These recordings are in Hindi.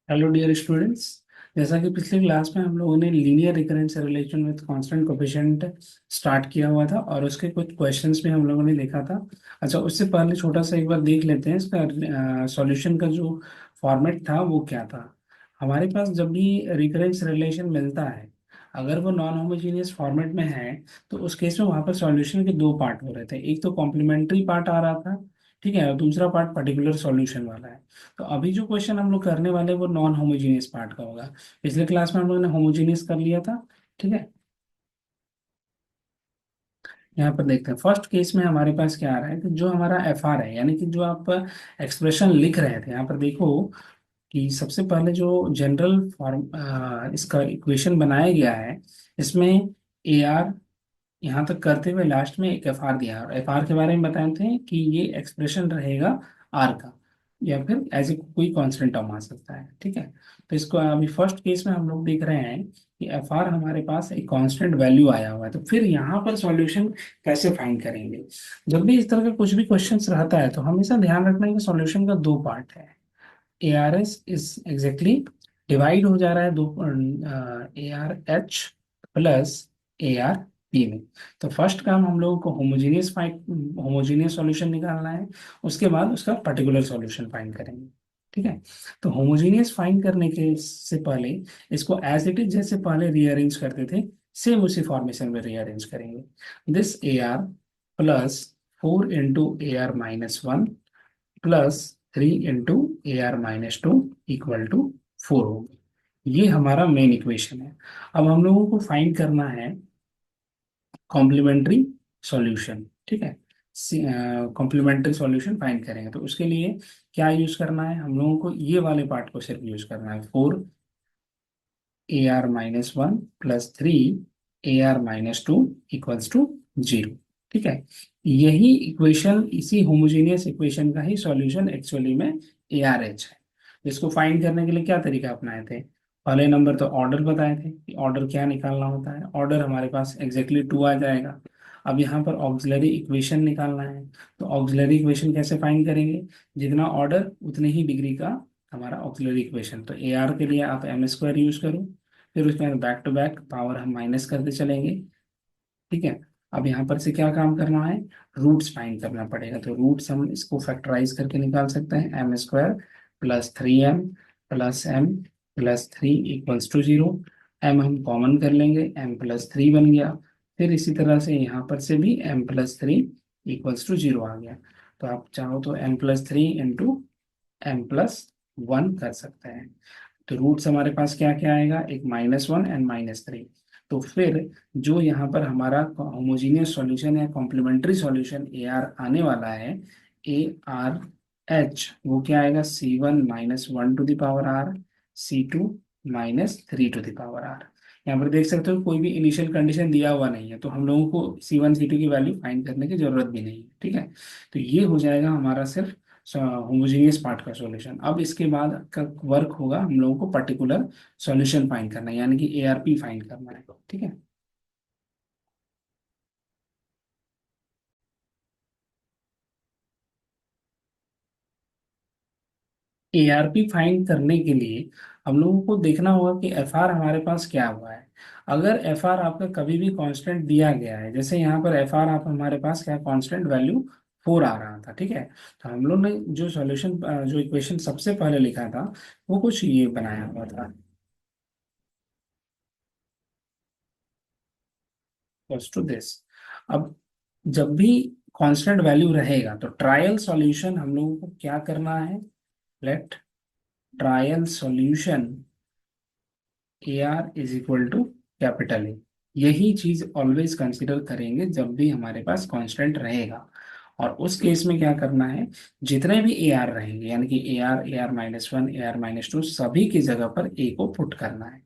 Hello dear students. जैसा कि पिछले क्लास में हम लोगों ने linear recurrence relation with constant coefficient start किया हुआ था और उसके कुछ क्वेश्चंस भी हम लोगों ने देखा था। अच्छा, उससे पहले छोटा सा एक बार देख लेते हैं इसका सॉल्यूशन का जो फॉर्मेट था वो क्या था। हमारे पास जब भी रिकरेंस रिलेशन मिलता है, अगर वो नॉन होमोजीनियस फॉर्मेट में है तो उस केस में वहाँ पर सॉल्यूशन के दो पार्ट हो रहे थे। एक तो कॉम्प्लीमेंट्री पार्ट आ रहा था, ठीक है, और दूसरा पार्ट पर्टिकुलर सॉल्यूशन वाला है। तो अभी जो क्वेश्चन हम लोग करने वाले हैं वो नॉन होमोजीनियस पार्ट का होगा। पिछले क्लास में हम लोग ने होमोजीनियस कर लिया था, ठीक है। यहाँ पर देखते हैं फर्स्ट केस में हमारे पास क्या आ रहा है कि जो हमारा एफ आर है, यानी कि जो आप एक्सप्रेशन लिख रहे थे, यहाँ पर देखो कि सबसे पहले जो जनरल फॉर्म इसका इक्वेशन बनाया गया है, इसमें ए आर यहाँ तक करते हुए लास्ट में एक एफ आर दिया है, और एफ आर के बारे में बताए थे कि ये एक्सप्रेशन रहेगा आर का, या फिर एज ए कोई कांस्टेंट टर्म आ सकता है, ठीक है। तो इसको अभी फर्स्ट केस में हम लोग देख रहे हैं कि एफ आर हमारे पास एक कांस्टेंट वैल्यू आया हुआ है, तो फिर यहाँ पर सॉल्यूशन कैसे फाइंड करेंगे। जब भी इस तरह का कुछ भी क्वेश्चन रहता है तो हमेशा ध्यान रखना है कि सॉल्यूशन का दो पार्ट है। A R S is exactly divide हो जा रहा है दो, A R H plus A R P में। तो फर्स्ट काम हम लोगों को होमोजीनियस सॉल्यूशन निकालना है, उसके बाद उसका पर्टिकुलर सॉल्यूशन फाइंड करेंगे, ठीक है। तो होमोजीनियस फाइंड करने के से पहले इसको एज इट इज जैसे पहले रीअरेंज करते थे, सेम उसी फॉर्मेशन में रीअरेंज करेंगे। This A R plus 4 × AR-1 plus 3 × AR-2 equal to 4 होगी। ये हमारा मेन इक्वेशन है। अब हम लोगों को फाइंड करना है कॉम्प्लीमेंट्री सॉल्यूशन, ठीक है। कॉम्प्लीमेंट्री सॉल्यूशन फाइंड करेंगे तो उसके लिए क्या यूज करना है, हम लोगों को ये वाले पार्ट को सिर्फ यूज करना है। 4 AR-1 plus 3 AR-2 equals to 0, ठीक है। यही इक्वेशन, इसी होमोजेनियस इक्वेशन का ही सॉल्यूशन एक्चुअली में ARH है। इसको फाइंड करने के लिए क्या तरीका अपनाए थे, पहले नंबर तो ऑर्डर बताए थे कि ऑर्डर क्या निकालना होता है। ऑर्डर हमारे पास एग्जैक्टली 2 आ जाएगा। अब यहाँ पर ऑक्सिलरी इक्वेशन निकालना है, तो ऑक्सिलरी इक्वेशन कैसे फाइंड करेंगे, जितना ऑर्डर उतनी ही डिग्री का हमारा ऑक्सिलरी इक्वेशन। तो ए आर के लिए आप m² यूज करो, फिर उसमें बैक टू बैक पावर हम माइनस करते चलेंगे, ठीक है। अब यहाँ पर से क्या काम करना है, रूट्स फाइंड करना पड़ेगा। तो रूट्स हम इसको फैक्टराइज करके निकाल सकते हैं, m² plus 3m plus m plus 3 equals to 0। m हम कॉमन कर लेंगे, m प्लस 3 बन गया। फिर इसी तरह से यहाँ पर से भी m प्लस 3 इक्वल्स टू 0 आ गया। तो आप चाहो तो m प्लस 3 इंटू m+1 कर सकते हैं। तो रूट्स हमारे पास क्या क्या आएगा, एक -1 एंड -3। तो फिर जो यहाँ पर हमारा होमोजीनियस सॉल्यूशन या कॉम्प्लीमेंट्री सॉल्यूशन ए आर आने वाला है, ARH, वो क्या आएगा, C1 - 1 to the power R, C2 - 3 to the power R। यहाँ पर देख सकते हो कोई भी इनिशियल कंडीशन दिया हुआ नहीं है, तो हम लोगों को C1 C2 की वैल्यू फाइंड करने की जरूरत भी नहीं है, ठीक है। तो ये हो जाएगा हमारा सिर्फ होमोजीनियस पार्ट का सॉल्यूशन। अब इसके बाद का वर्क होगा हम लोगों को पर्टिकुलर सॉल्यूशन फाइंड करना है, यानी कि ARP फाइंड करना है, ठीक है। ARP फाइंड करने के लिए हम लोगों को देखना होगा कि FR हमारे पास क्या हुआ है। अगर FR आपका कभी भी कांस्टेंट दिया गया है, जैसे यहाँ पर FR आप हमारे पास क्या कांस्टेंट वैल्यू 4 आ रहा था, ठीक है। तो हम लोग ने जो सॉल्यूशन जो इक्वेशन सबसे पहले लिखा था वो कुछ ये बनाया हुआ था, टू दिस। अब जब भी कांस्टेंट वैल्यू रहेगा तो ट्रायल सॉल्यूशन हम लोगों को क्या करना है, let trial solution A R is equal to capital A. यही चीज ऑलवेज कंसिडर करेंगे जब भी हमारे पास कांस्टेंट रहेगा। और उस केस में क्या करना है, जितने भी ए आर रहेंगे, यानी कि AR, AR-1, AR-2, सभी की जगह पर ए को पुट करना है।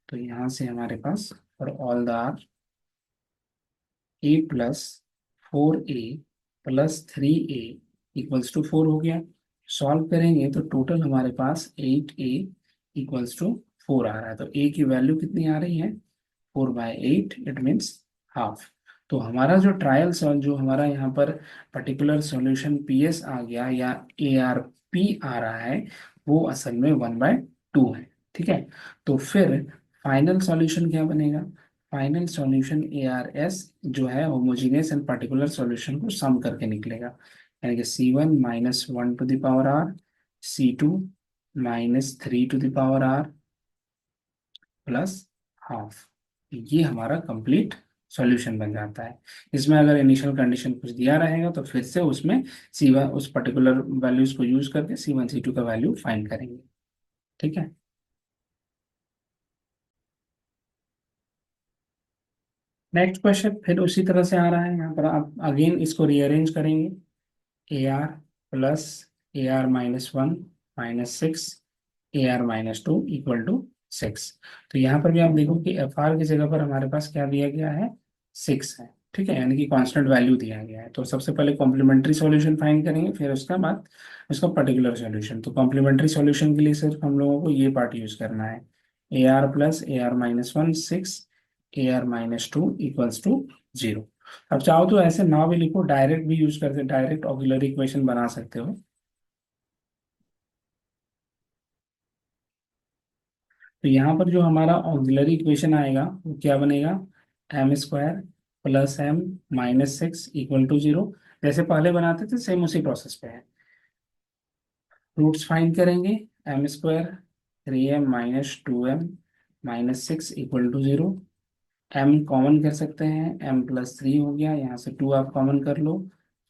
तो यहां से हमारे पास for all the R, A+4A +3A equals to 4 हो गया। सॉल्व करेंगे तो टोटल हमारे पास 8A इक्वल्स टू 4 आ रहा है। तो A की वैल्यू कितनी आ रही है, 4/8, इट मीन्स हाफ। तो हमारा जो ट्रायल सॉल्व, जो हमारा यहाँ पर पर्टिकुलर सॉल्यूशन PS आ गया या ARP आ रहा है, वो असल में 1/2 टू है। ठीक है, तो फिर फाइनल सॉल्यूशन क्या बनेगा? Final solution A R S जो है होमोजीनियस एंड पर्टिकुलर सॉल्यूशन को सम करके निकलेगा, यानी कि C1 - 1 to the power R, C2 -3 to the power R plus half. ये हमारा कंप्लीट सॉल्यूशन बन जाता है। इसमें अगर इनिशियल कंडीशन कुछ दिया रहेगा तो फिर से उसमें C1 उस पर्टिकुलर वैल्यूज को यूज करके C1 C2 का वैल्यू फाइंड करेंगे। ठीक है, नेक्स्ट क्वेश्चन फिर उसी तरह से आ रहा है। यहाँ पर आप अगेन इसको रीअरेंज करेंगे। AR+AR-1 - 6 AR-2 = 6। तो यहाँ पर भी आप देखो कि एफ आर की जगह पर हमारे पास क्या दिया गया है? 6 है। ठीक है, यानी कि कांस्टेंट वैल्यू दिया गया है। तो सबसे पहले कॉम्प्लीमेंट्री सॉल्यूशन फाइंड करेंगे, फिर उसका बाद उसका पर्टिकुलर सॉल्यूशन। तो कॉम्प्लीमेंट्री सॉल्यूशन के लिए सिर्फ हम लोगों को ये पार्ट यूज करना है। AR+AR-1 AR-2 = 0। अब चाहो तो ऐसे ना भी लिखो, डायरेक्ट भी यूज करके डायरेक्ट ऑक्सिलरी इक्वेशन बना सकते हो। तो यहाँ पर जो हमारा ऑक्सिलरी इक्वेशन आएगा वो क्या बनेगा? M² + M - 6 = 0। जैसे पहले बनाते थे सेम उसी प्रोसेस पे है। रूट्स फाइंड करेंगे। M²3M - 2M - 6 = 0। M कॉमन कर सकते हैं, M+3 हो गया, यहाँ से 2 आप कॉमन कर लो,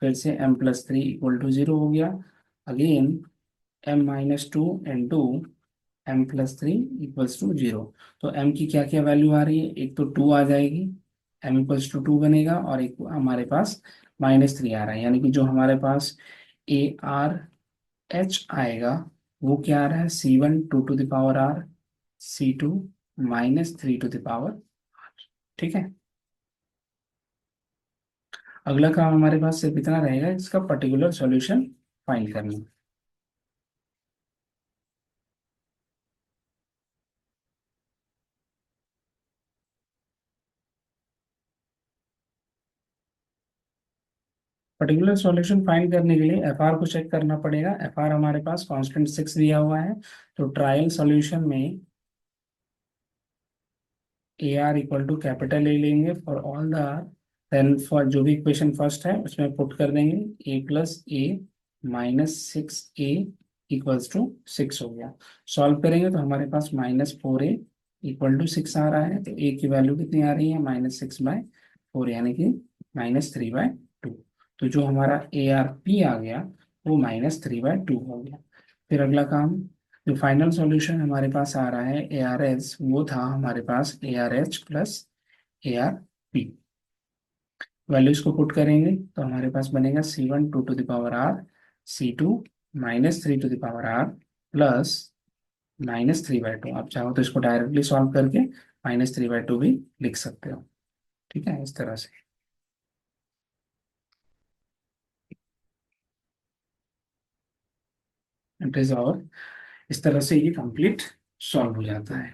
फिर से M+3 = 0 हो गया। Again M-2 × M+3 = 0। तो M की क्या क्या वैल्यू आ रही है? एक तो 2 आ जाएगी, M = 2 बनेगा, और एक हमारे पास -3 आ रहा है, यानी कि जो हमारे पास AR-H आएगा वो क्या आ रहा है? C1 2 to the power R, C2 - 3 to the power. ठीक है, अगला काम हमारे पास सिर्फ इतना रहेगा, इसका पर्टिकुलर सॉल्यूशन फाइंड करना। पर्टिकुलर सॉल्यूशन फाइंड करने के लिए एफ आर को चेक करना पड़ेगा। एफ आर हमारे पास कांस्टेंट 6 दिया हुआ है। तो ट्रायल सॉल्यूशन में A R equal to capital A लेंगे for all the R. Then for जो भी इक्वेशन फर्स्ट है उसमें पुट कर देंगे A+A - 6A = 6 हो गया। सॉल्व करेंगे तो हमारे पास -4A = 6 आ रहा है। तो ए की वैल्यू कितनी आ रही है? -6/4, यानी कि -3/2। तो जो हमारा ए आर पी आ गया वो -3/2 हो गया। फिर अगला काम, जो फाइनल सॉल्यूशन हमारे पास आ रहा है ए आर एच, वो था हमारे पास AR+AR-P। वैल्यूज को पुट करेंगे तो हमारे पास बनेगा C1 2 to the power R, C2 - 3 to the power R plus -3/2। आप चाहो तो इसको डायरेक्टली सॉल्व करके -3/2 भी लिख सकते हो। ठीक है, इस तरह से इट इज और इस तरह से ये कंप्लीट सॉल्व हो जाता है।